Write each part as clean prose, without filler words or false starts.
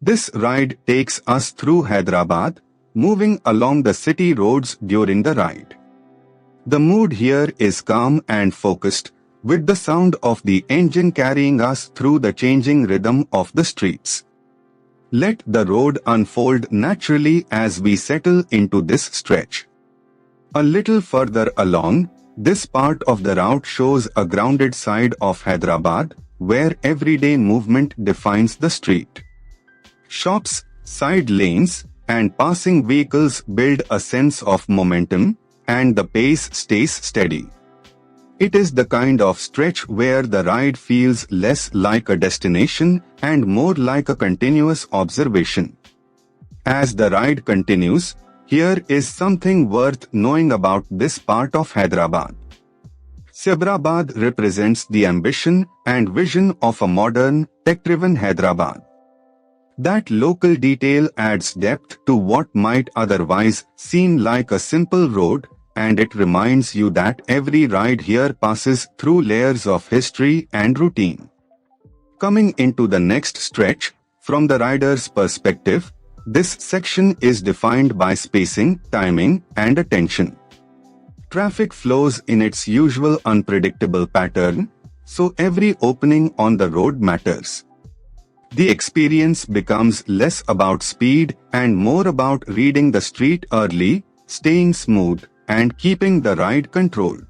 This ride takes us through Hyderabad, moving along the city roads during the ride. The mood here is calm and focused, with the sound of the engine carrying us through the changing rhythm of the streets. Let the road unfold naturally as we settle into this stretch. A little further along, this part of the route shows a grounded side of Hyderabad, where everyday movement defines the street. Shops, side lanes, and passing vehicles build a sense of momentum, and the pace stays steady. It is the kind of stretch where the ride feels less like a destination and more like a continuous observation. As the ride continues, here is something worth knowing about this part of Hyderabad. Secunderabad represents the ambition and vision of a modern, tech-driven Hyderabad. That local detail adds depth to what might otherwise seem like a simple road, and it reminds you that every ride here passes through layers of history and routine. Coming into the next stretch, from the rider's perspective, this section is defined by spacing, timing, and attention. Traffic flows in its usual unpredictable pattern, so every opening on the road matters. The experience becomes less about speed and more about reading the street early, staying smooth, and keeping the ride controlled.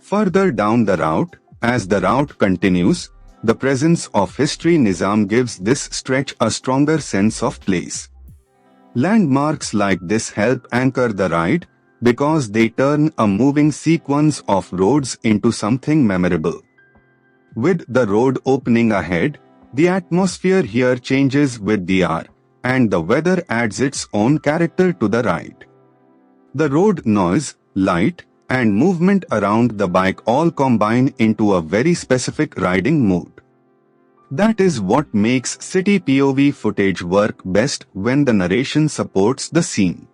Further down the route, as the route continues, the presence of history Nizam gives this stretch a stronger sense of place. Landmarks like this help anchor the ride because they turn a moving sequence of roads into something memorable. With the road opening ahead, the atmosphere here changes with the hour, and the weather adds its own character to the ride. The road noise, light, and movement around the bike all combine into a very specific riding mood. That is what makes city POV footage work best when the narration supports the scene.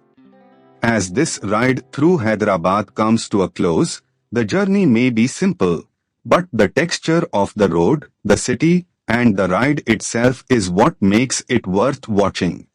As this ride through Hyderabad comes to a close, the journey may be simple, but the texture of the road, the city, and the ride itself is what makes it worth watching.